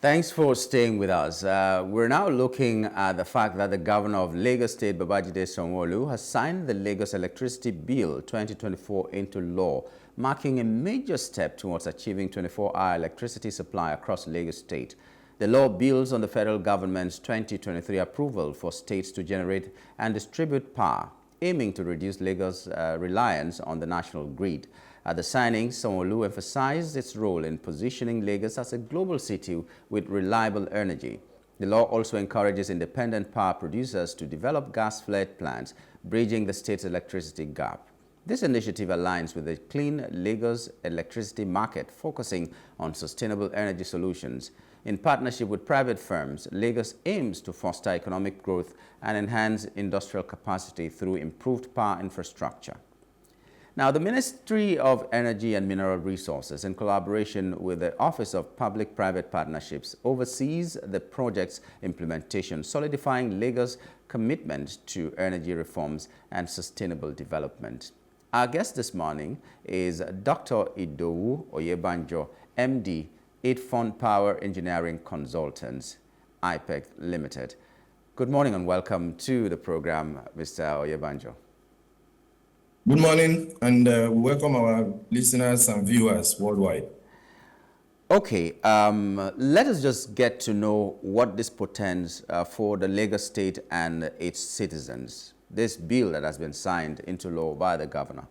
Thanks for staying with us. We're now looking at the fact that the governor of Lagos State, Babajide Sanwo-Olu, has signed the Lagos Electricity Bill 2024 into law, marking a major step towards achieving 24-hour electricity supply across Lagos State. The law builds on the federal government's 2023 approval for states to generate and distribute power, aiming to reduce Lagos' reliance on the national grid. At the signing, Sanwo-Olu emphasized its role in positioning Lagos as a global city with reliable energy. The law also encourages independent power producers to develop gas-fired plants, bridging the state's electricity gap. This initiative aligns with the Clean Lagos electricity market, focusing on sustainable energy solutions. In partnership with private firms, Lagos aims to foster economic growth and enhance industrial capacity through improved power infrastructure. Now, the Ministry of Energy and Mineral Resources, in collaboration with the Office of Public-Private Partnerships, oversees the project's implementation, solidifying Lagos' commitment to energy reforms and sustainable development. Our guest this morning is Dr. Idowu Oyebanjo, MD, IDFON Power Engineering Consultants, IPEC Limited. Good morning and welcome to the program, Mr. Oyebanjo. Good morning and welcome our listeners and viewers worldwide. Okay, let us just get to know what this portends for the Lagos State and its citizens, this bill that has been signed into law by the governor.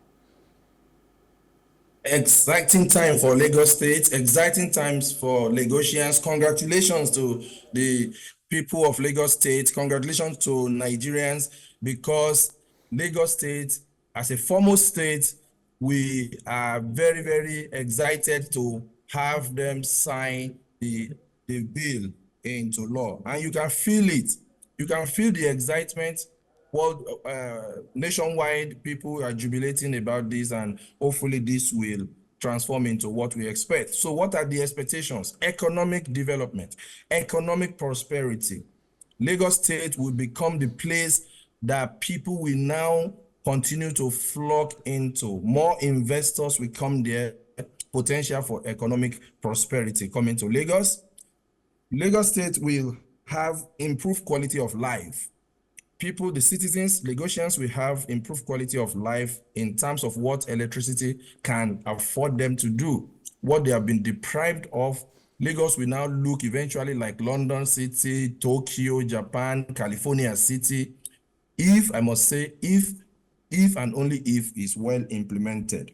Exciting time for Lagos State, exciting times for Lagosians. Congratulations to the people of Lagos State, congratulations to Nigerians, because Lagos State, as a foremost state, we are very, very excited to have them sign the bill into law. And you can feel it. You can feel the excitement. World, nationwide, people are jubilating about this, and hopefully this will transform into what we expect. So what are the expectations? Economic development, economic prosperity. Lagos State will become the place that people will now continue to flock into. More investors will come there, potential for economic prosperity coming to Lagos. Lagos State will have improved quality of life. People, the citizens, Lagosians will have improved quality of life in terms of what electricity can afford them to do. What they have been deprived of, Lagos will now look eventually like London City, Tokyo, Japan, California City, if, I must say, if and only if is well implemented.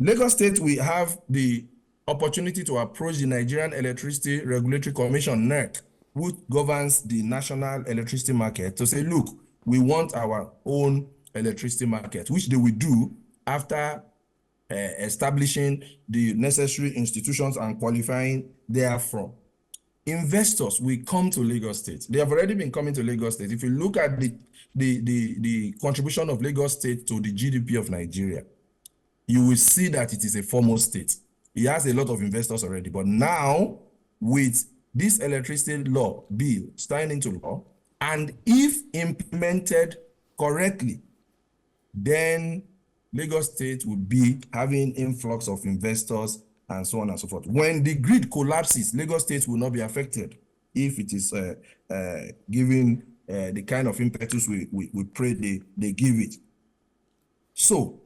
Lagos State will have the opportunity to approach the Nigerian Electricity Regulatory Commission, NERC, which governs the national electricity market, to say, look, we want our own electricity market, which they will do after establishing the necessary institutions and qualifying therefrom. Investors will come to Lagos State. They have already been coming to Lagos State. If you look at the contribution of Lagos State to the GDP of Nigeria, you will see that it is a foremost state. It has a lot of investors already. But now, with this electricity law bill signed into law, and if implemented correctly, then Lagos State will be having influx of investors and so on and so forth. When the grid collapses, Lagos State will not be affected if it is given the kind of impetus we pray they give it. So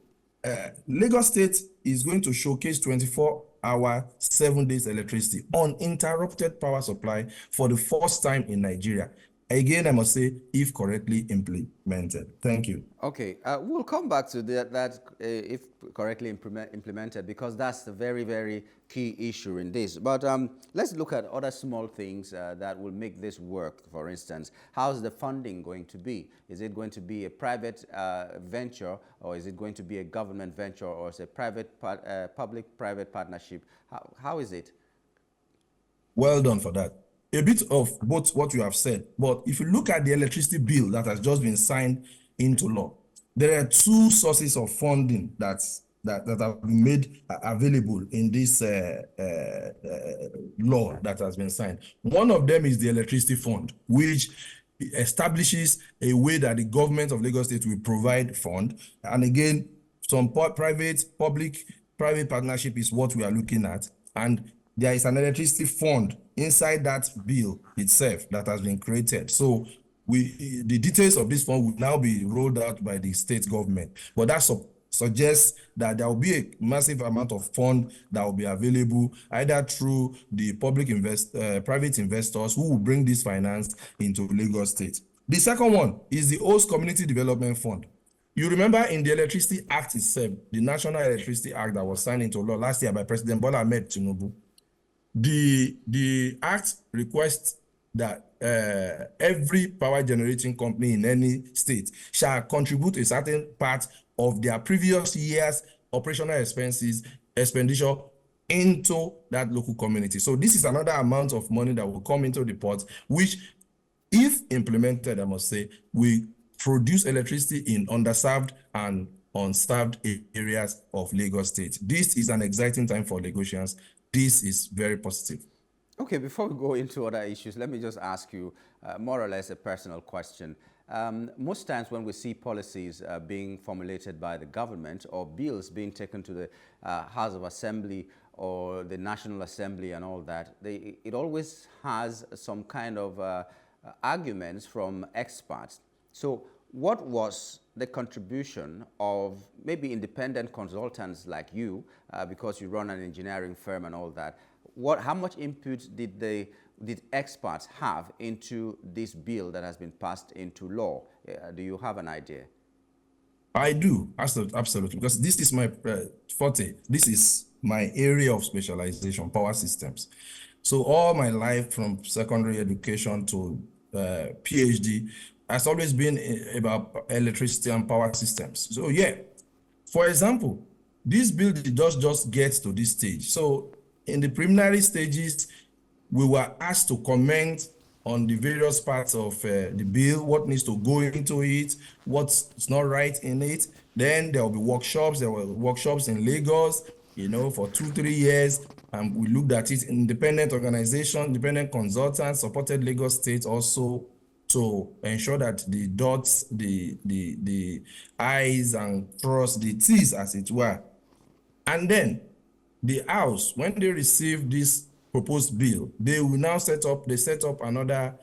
Lagos State is going to showcase 24-hour, 7 days electricity, uninterrupted power supply for the first time in Nigeria. Again, I must say, if correctly implemented. Thank you. Okay, we'll come back to that if correctly implemented, because that's the very, very key issue in this. But let's look at other small things that will make this work. For instance, how's the funding going to be? Is it going to be a private venture, or is it going to be a government venture, or is it a public-private partnership? How is it? Well done for that. A bit of both what you have said, but if you look at the electricity bill that has just been signed into law, there are two sources of funding that have been made available in this law that has been signed. One of them is the electricity fund, which establishes a way that the government of Lagos State will provide fund. And again, some public-private partnership is what we are looking at. And there is an electricity fund inside that bill itself that has been created. So the details of this fund will now be rolled out by the state government. But that suggests that there will be a massive amount of fund that will be available either through the private investors who will bring this finance into Lagos State. The second one is the Host Community Development Fund. You remember in the Electricity Act itself, the National Electricity Act that was signed into law last year by President Bola Ahmed Tinubu, the act requests that every power generating company in any state shall contribute a certain part of their previous year's operational expenditure into that local community. So this is another amount of money that will come into the pot, which, if implemented, I must say, will produce electricity in underserved and unserved areas of Lagos State. This is an exciting time for Lagosians. This is very positive. Okay, before we go into other issues, let me just ask you more or less a personal question. Most times when we see policies being formulated by the government or bills being taken to the House of Assembly or the National Assembly and all that, it always has some kind of arguments from experts. So what was the contribution of maybe independent consultants like you, because you run an engineering firm and all that? How much input did experts have into this bill that has been passed into law? Do you have an idea? I do, absolutely, because this is my forte. This is my area of specialization, power systems. So all my life, from secondary education to PhD, has always been about electricity and power systems. So yeah, for example, this bill just gets to this stage. So in the preliminary stages, we were asked to comment on the various parts of the bill, what needs to go into it, what's not right in it. Then there will be workshops. There were workshops in Lagos, for 2-3 years. And we looked at it. Independent organization, independent consultants supported Lagos State also to ensure that the dots, the I's and cross the T's, as it were. And then the House, when they receive this proposed bill, they will now set up another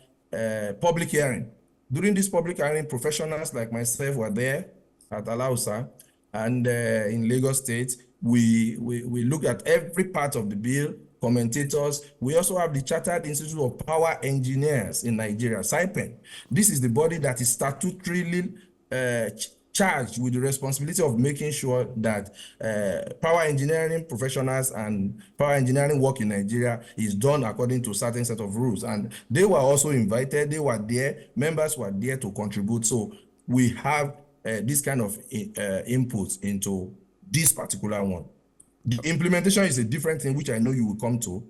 public hearing. During this public hearing, professionals like myself were there at Alausa, and in Lagos State, we look at every part of the bill, commentators. We also have the Chartered Institute of Power Engineers in Nigeria, SIPEN. This is the body that is statutorily charged with the responsibility of making sure that power engineering professionals and power engineering work in Nigeria is done according to a certain set of rules. And they were also invited. They were there. Members were there to contribute. So we have this kind of input into this particular one. The implementation is a different thing, which I know you will come to.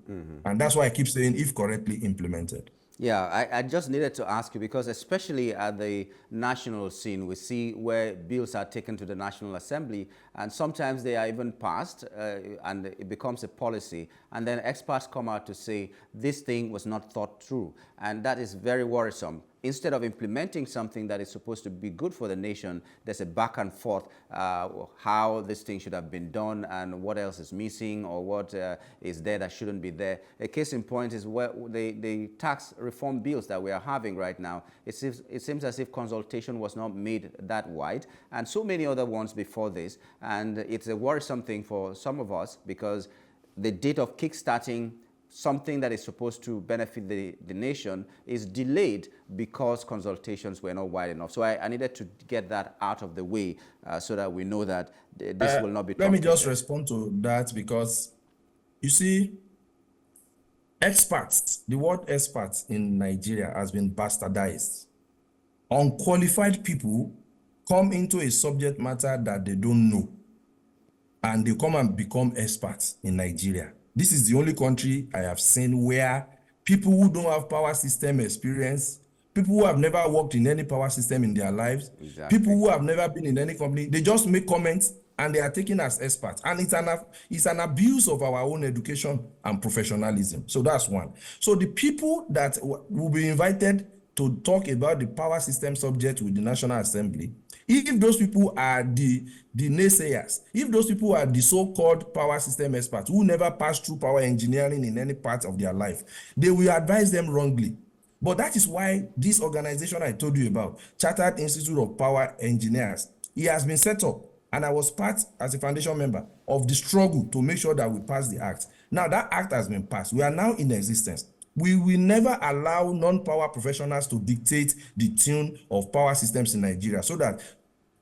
And that's why I keep saying, if correctly implemented. Yeah, I just needed to ask you, because especially at the national scene, we see where bills are taken to the National Assembly, and sometimes they are even passed and it becomes a policy, and then experts come out to say this thing was not thought through, and that is very worrisome. Instead of implementing something that is supposed to be good for the nation, there's a back and forth how this thing should have been done and what else is missing or what is there that shouldn't be there. A case in point is where the tax reform bills that we are having right now. It seems as if consultation was not made that wide, and so many other ones before this. And it's a worrisome thing for some of us, because the date of kickstarting something that is supposed to benefit the nation is delayed because consultations were not wide enough. So I needed to get that out of the way so that we know that this will not be Let me just respond to that, because you see, experts, the word experts in Nigeria has been bastardized. Unqualified people come into a subject matter that they don't know, and they come and become experts in Nigeria. This is the only country I have seen where people who don't have power system experience, people who have never worked in any power system in their lives, people who have never been in any company, they just make comments and they are taken as experts. And it's an abuse of our own education and professionalism. So that's one. So the people that will be invited to talk about the power system subject with the National Assembly, If those people are the naysayers, if those people are the so-called power system experts who never passed through power engineering in any part of their life, they will advise them wrongly. But that is why this organization I told you about, Chartered Institute of Power Engineers, it has been set up, and I was part as a foundation member of the struggle to make sure that we pass the act. Now that act has been passed. We are now in existence. We will never allow non-power professionals to dictate the tune of power systems in Nigeria, so that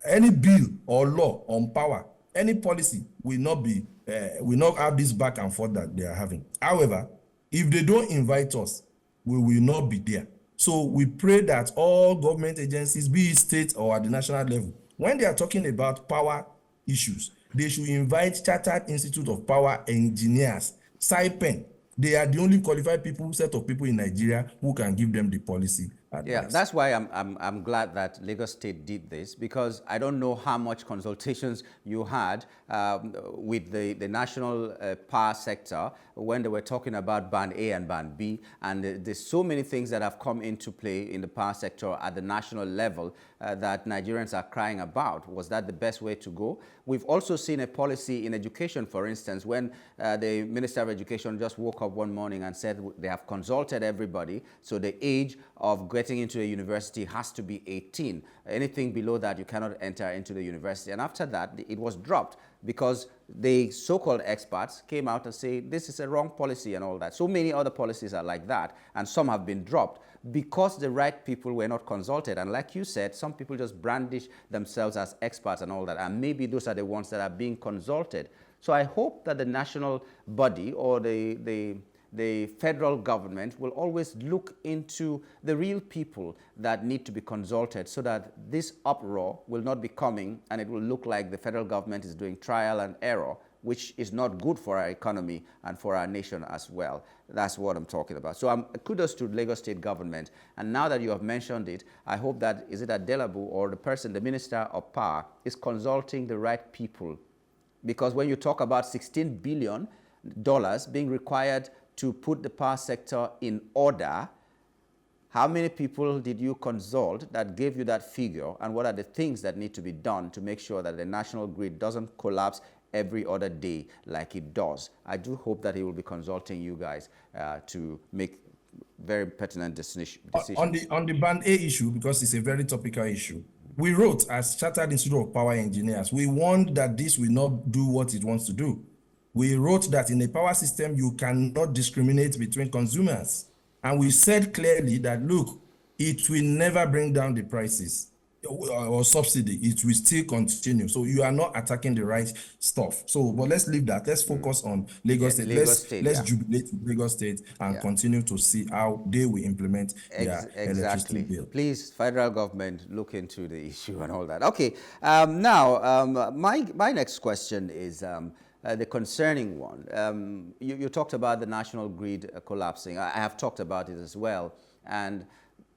any bill or law on power, any policy will not have this back and forth that they are having. However, if they don't invite us, we will not be there. So we pray that all government agencies, be it state or at the national level, when they are talking about power issues, they should invite Chartered Institute of Power Engineers, SIPEN. They are the only qualified set of people in Nigeria who can give them the policy advice. Yeah, that's why I'm glad that Lagos State did this, because I don't know how much consultations you had with the national power sector when they were talking about Band A and Band B, and there's so many things that have come into play in the power sector at the national level that Nigerians are crying about. Was that the best way to go? We've also seen a policy in education, for instance, when the Minister of Education just woke up one morning and said they have consulted everybody, so the age of getting into a university has to be 18. Anything below that, you cannot enter into the university. And after that, it was dropped because the so-called experts came out and say this is a wrong policy and all that. So many other policies are like that, and some have been dropped because the right people were not consulted. And like you said, some people just brandish themselves as experts and all that, and maybe those are the ones that are being consulted. So I hope that the national body or the federal government will always look into the real people that need to be consulted, so that this uproar will not be coming and it will look like the federal government is doing trial and error, which is not good for our economy and for our nation as well. That's what I'm talking about. So kudos to Lagos State government. And now that you have mentioned it, I hope that, is it Idowu or the person, the Minister of Power, is consulting the right people. Because when you talk about $16 billion being required to put the power sector in order, how many people did you consult that gave you that figure, and what are the things that need to be done to make sure that the national grid doesn't collapse every other day like it does? I do hope that he will be consulting you guys to make very pertinent decisions. On the Band A issue, because it's a very topical issue, we wrote as Chartered Institute of Power Engineers, we warned that this will not do what it wants to do. We wrote that in a power system, you cannot discriminate between consumers. And we said clearly that, look, it will never bring down the prices or subsidy. It will still continue. So you are not attacking the right stuff. So, but let's leave that. Let's focus on Lagos State. Let's jubilate Lagos State and continue to see how they will implement their electricity bill. Please, federal government, look into the issue and all that. Okay. Now, my next question is the concerning one. You talked about the national grid collapsing. I have talked about it as well. And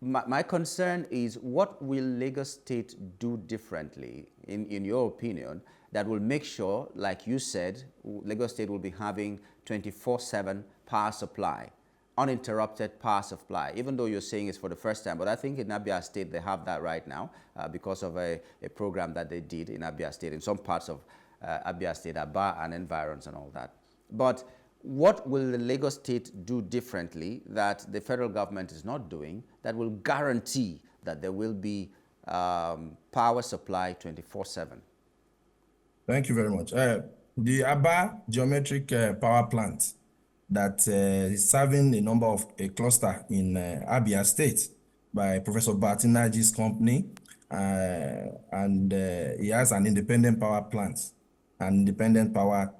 my concern is, what will Lagos State do differently, in your opinion, that will make sure, like you said, Lagos State will be having 24/7 power supply, uninterrupted power supply, even though you're saying it's for the first time. But I think in Abia State, they have that right now because of a program that they did in Abia State, in some parts of Abia State, Aba and environs and all that. But what will the Lagos State do differently that the federal government is not doing that will guarantee that there will be power supply 24/7? Thank you very much. The Aba geometric power plant that is serving a cluster in Abia State by Professor Batinaji's company, and he has an independent power plant, an independent power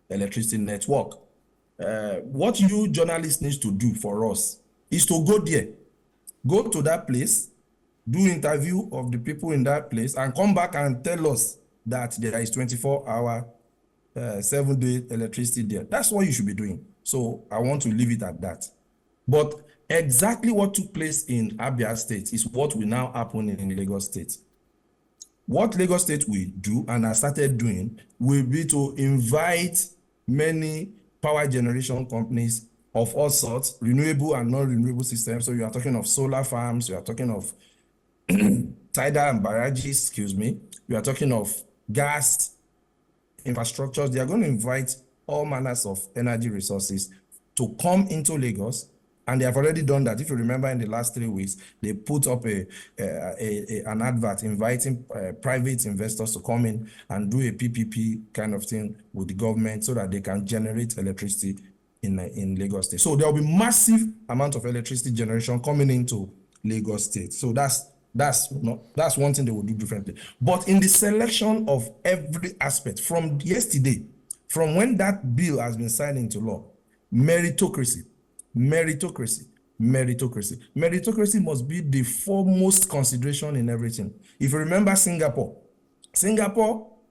electricity network. What you journalists need to do for us is to go there, go to that place, do interview of the people in that place, and come back and tell us that there is 24-hour, 7-day electricity there. That's what you should be doing. So I want to leave it at that. But exactly what took place in Abia State is what will now happen in Lagos State. What Lagos State will do, and has started doing, will be to invite many power generation companies of all sorts, renewable and non-renewable systems. So you are talking of solar farms, you are talking of tidal and barrages, excuse me. We are talking of gas infrastructures. They are going to invite all manners of energy resources to come into Lagos, and they have already done that. If you remember, in the last 3 weeks, they put up an advert inviting private investors to come in and do a PPP kind of thing with the government so that they can generate electricity in Lagos State. So there will be massive amount of electricity generation coming into Lagos State. So that's one thing they will do differently. But in the selection of every aspect from yesterday, from when that bill has been signed into law, meritocracy must be the foremost consideration in everything. If you remember Singapore,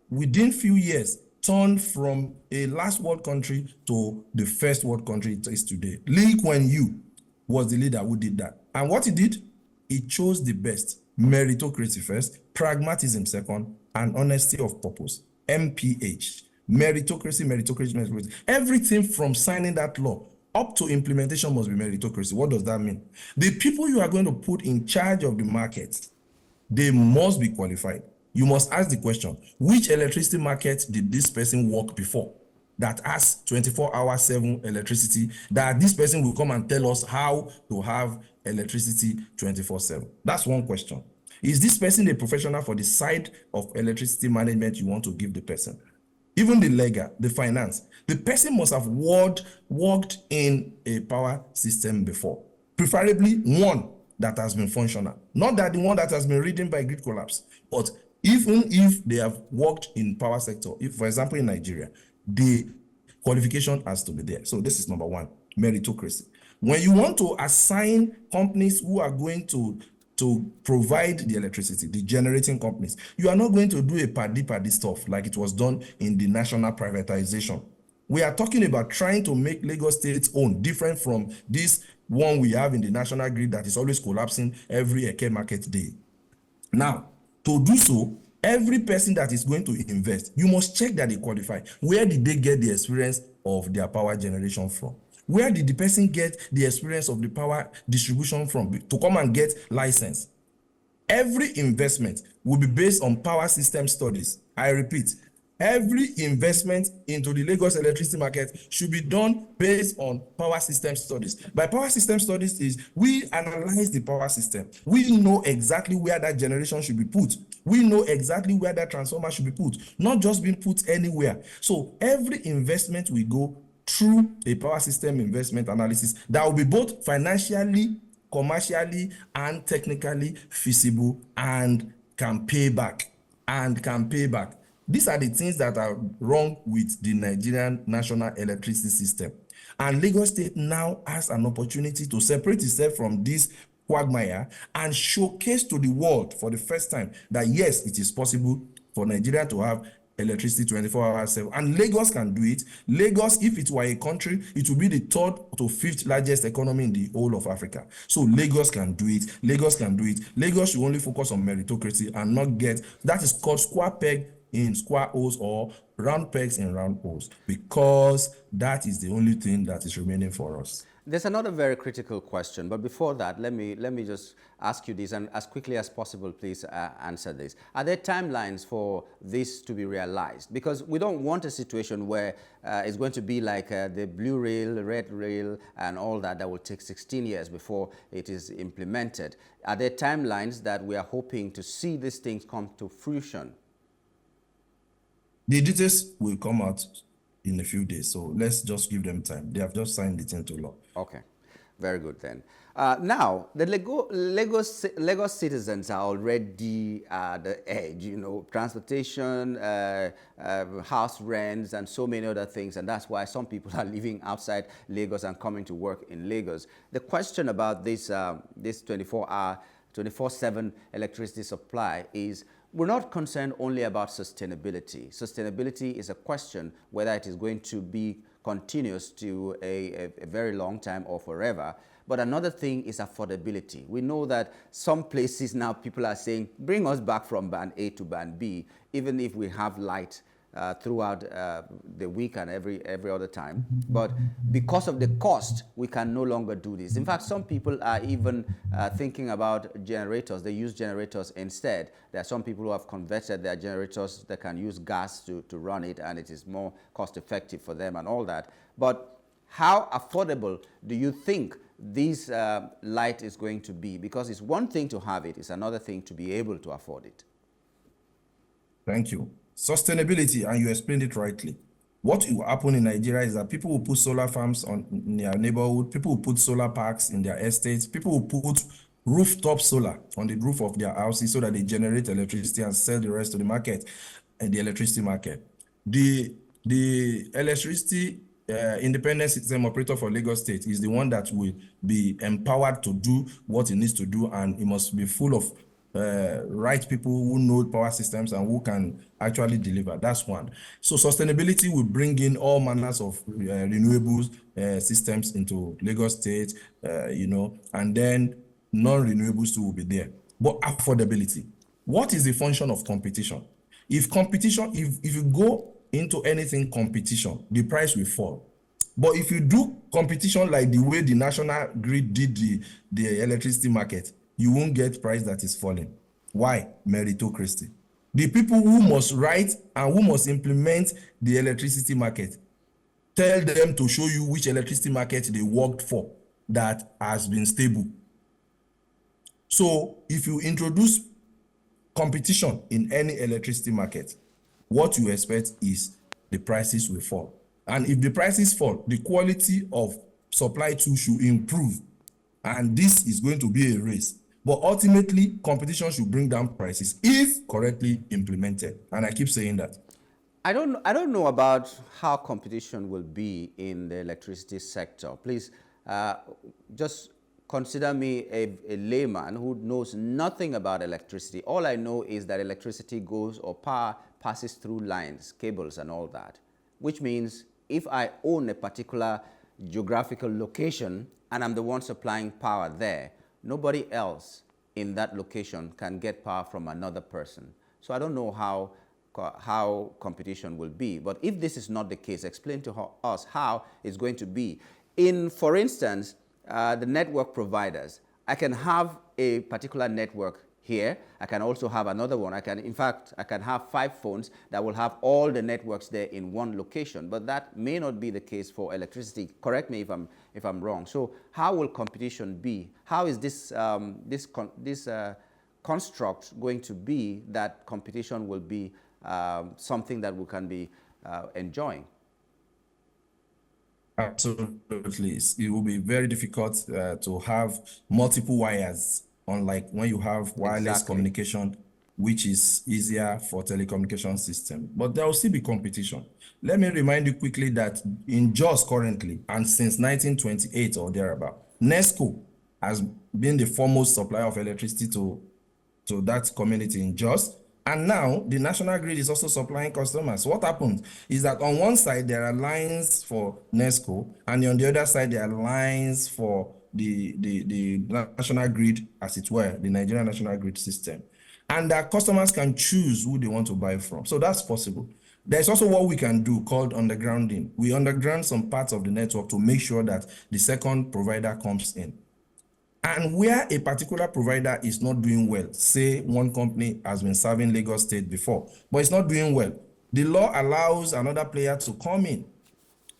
within few years turned from a last world country to the first world country it is today. Lee Kuan Yew was the leader who did that. And what he did, he chose the best. Meritocracy first, pragmatism second, and honesty of purpose. MPH. Meritocracy. Everything from signing that law up to implementation must be meritocracy. What does that mean? The people you are going to put in charge of the market, they must be qualified. You must ask the question, which electricity market did this person work before that has 24/7 electricity, that this person will come and tell us how to have electricity 24/7? That's one question. Is this person a professional for the side of electricity management you want to give the person? Even the legal, the finance, the person must have worked in a power system before, preferably one that has been functional, not that the one that has been ridden by grid collapse. But even if they have worked in power sector, if, for example, in Nigeria, the qualification has to be there. So this is number one, meritocracy. When you want to assign companies who are going to provide the electricity, the generating companies, you are not going to do a paddy stuff like it was done in the national privatization. We are talking about trying to make Lagos State's own different from this one we have in the national grid that is always collapsing every Eke market day. Now, to do so, every person that is going to invest, you must check that they qualify. Where did they get the experience of their power generation from? Where did the person get the experience of the power distribution from to come and get license? Every investment will be based on power system studies. I repeat, every investment into the Lagos electricity market should be done based on power system studies. By power system studies is we analyze the power system. We know exactly where that generation should be put. We know exactly where that transformer should be put, not just being put anywhere. So every investment we go through a power system investment analysis that will be both financially, commercially, and technically feasible and can pay back. These are the things that are wrong with the Nigerian national electricity system. And Lagos State now has an opportunity to separate itself from this quagmire and showcase to the world for the first time that yes, it is possible for Nigeria to have electricity 24/7, and Lagos can do it. Lagos, if it were a country, it would be the 3rd to 5th largest economy in the whole of Africa. So Lagos can do it. Lagos should only focus on meritocracy and not get, that is called square peg in square holes or round pegs in round holes, because that is the only thing that is remaining for us. There's another very critical question, but before that, let me just ask you this, and as quickly as possible, please answer this. Are there timelines for this to be realized? Because we don't want a situation where it's going to be like the blue rail, red rail, and all that will take 16 years before it is implemented. Are there timelines that we are hoping to see these things come to fruition? The details will come out in a few days, so let's just give them time. They have just signed it into law. Okay, very good then. Now, the Lagos citizens are already at the edge, transportation, house rents, and so many other things, and that's why some people are living outside Lagos and coming to work in Lagos. The question about this 24/7 electricity supply is, we're not concerned only about sustainability. Sustainability is a question whether it is going to be continuous to a very long time or forever. But another thing is affordability. We know that some places now people are saying, bring us back from band A to band B, even if we have light throughout the week and every other time. But because of the cost, we can no longer do this. In fact, some people are even thinking about generators. They use generators instead. There are some people who have converted their generators that can use gas to run it, and it is more cost effective for them and all that. But how affordable do you think this light is going to be? Because it's one thing to have it, it's another thing to be able to afford it. Thank you. Sustainability, and you explained it rightly. What will happen in Nigeria is that people will put solar farms in their neighborhood, people will put solar parks in their estates, people will put rooftop solar on the roof of their houses so that they generate electricity and sell the rest to the market, and the electricity market. The electricity independent system operator for Lagos State is the one that will be empowered to do what it needs to do, and it must be full of right people who know power systems and who can actually deliver. That's one. So sustainability will bring in all manners of renewables systems into Lagos State, and then non-renewables too will be there. But affordability, what is the function of competition? If you go into anything competition, the price will fall. But if you do competition like the way the national grid did the electricity market, you won't get price that is falling. Why? Meritocracy. The people who must write and who must implement the electricity market, tell them to show you which electricity market they worked for that has been stable. So if you introduce competition in any electricity market, what you expect is the prices will fall. And if the prices fall, the quality of supply too should improve. And this is going to be a race. But ultimately, competition should bring down prices if correctly implemented. And I keep saying that. I don't know about how competition will be in the electricity sector. Please just consider me a layman who knows nothing about electricity. All I know is that electricity goes, or power passes through lines, cables and all that, which means if I own a particular geographical location and I'm the one supplying power there, nobody else in that location can get power from another person. So I don't know how competition will be. But if this is not the case, explain to us how it's going to be. For instance, the network providers, I can have a particular network here. I can also have another one. In fact, I can have 5 phones that will have all the networks there in one location. But that may not be the case for electricity. Correct me if I'm wrong. So how will competition be? How is this construct going to be that competition will be something that we can be enjoying? Absolutely. It will be very difficult to have multiple wires, unlike when you have wireless communication, which is easier for telecommunication system. But there will still be competition. Let me remind you quickly that in Jos currently, and since 1928 or thereabout, NESCO has been the foremost supplier of electricity to that community in Jos. And now the national grid is also supplying customers. What happens is that on one side there are lines for NESCO, and on the other side there are lines for the national grid, as it were, the Nigerian national grid system. And that customers can choose who they want to buy from. So that's possible. There's also what we can do called undergrounding. We underground some parts of the network to make sure that the second provider comes in. And where a particular provider is not doing well, say one company has been serving Lagos State before, but it's not doing well, the law allows another player to come in.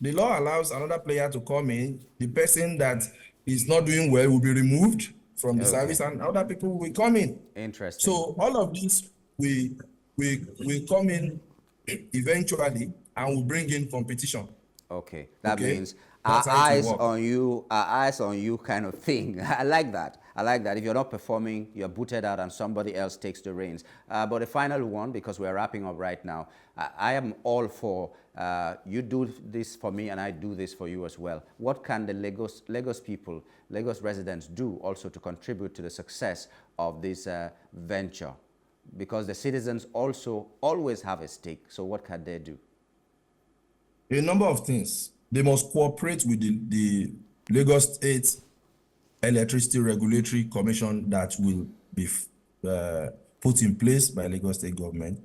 The law allows another player to come in. The person that is not doing well will be removed from the service, and other people will come in. Interesting. So all of this we come in eventually, and will bring in competition. Okay, that means our eyes on you kind of thing. I like that. If you're not performing, you're booted out and somebody else takes the reins. But the final one, because we're wrapping up right now, I am all for you do this for me and I do this for you as well. What can the Lagos people, Lagos residents do also to contribute to the success of this venture? Because the citizens also always have a stake. So what can they do? A number of things. They must cooperate with the Lagos State Electricity Regulatory Commission that will be put in place by Lagos State government.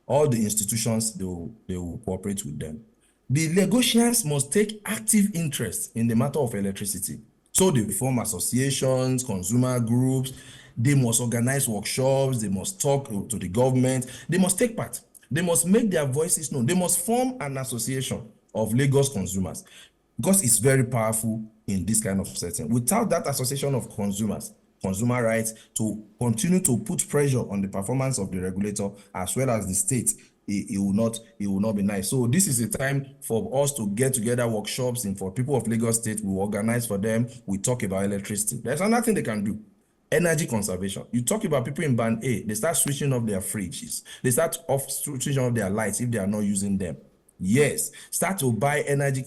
all the institutions, they will cooperate with them. The Lagosians must take active interest in the matter of electricity. So they form associations, consumer groups, they must organize workshops, they must talk to the government, they must take part, they must make their voices known, they must form an association of Lagos consumers because it's very powerful in this kind of setting. Without that association of consumers, consumer rights to continue to put pressure on the performance of the regulator as well as the state, it will not be nice. So this is a time for us to get together workshops, and for people of Lagos State, we organize for them, we talk about electricity. There's another thing they can do. Energy conservation. You talk about people in band A, they start switching off their fridges, they start switching off their lights if they are not using them. Yes, start to buy energy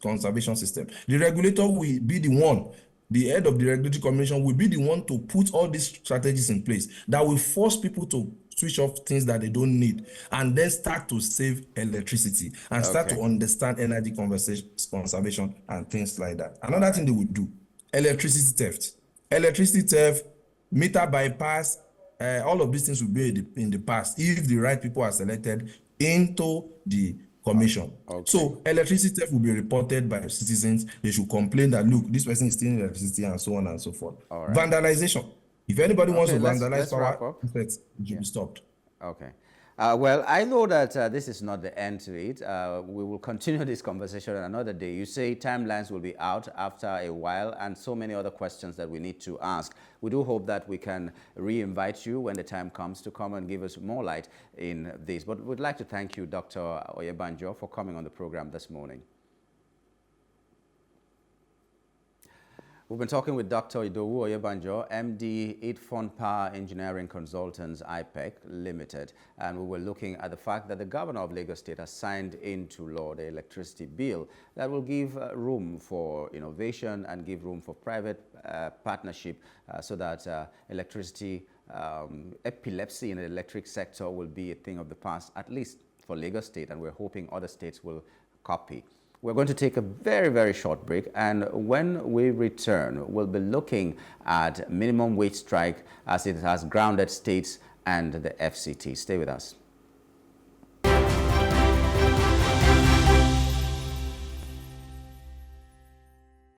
conservation system. The regulator will be the one, the head of the regulatory commission will be the one to put all these strategies in place that will force people to switch off things that they don't need, and then start to save electricity and start to understand energy conservation and things like that. Another thing they would do, electricity theft. Electricity theft, meter bypass, all of these things will be in the past if the right people are selected into the commission. So electricity theft will be reported by citizens. They should complain that, look, this person is stealing electricity and so on and so forth. Vandalization. If anybody wants to vandalize power, it should be stopped. Okay. Well, I know that this is not the end to it. We will continue this conversation another day. You say timelines will be out after a while, and so many other questions that we need to ask. We do hope that we can re-invite you when the time comes to come and give us more light in this. But we'd like to thank you, Dr. Oyebanjo, for coming on the program this morning. We've been talking with Dr. Idowu Oyebanjo, MD, IDFON Power Engineering Consultants, IPEC Limited, and we were looking at the fact that the governor of Lagos State has signed into law the electricity bill that will give room for innovation and give room for private partnership so that electricity, epilepsy in the electric sector will be a thing of the past, at least for Lagos State, and we're hoping other states will copy. We're going to take a very, very short break, and when we return, we'll be looking at minimum wage strike as it has grounded states and the FCT. Stay with us.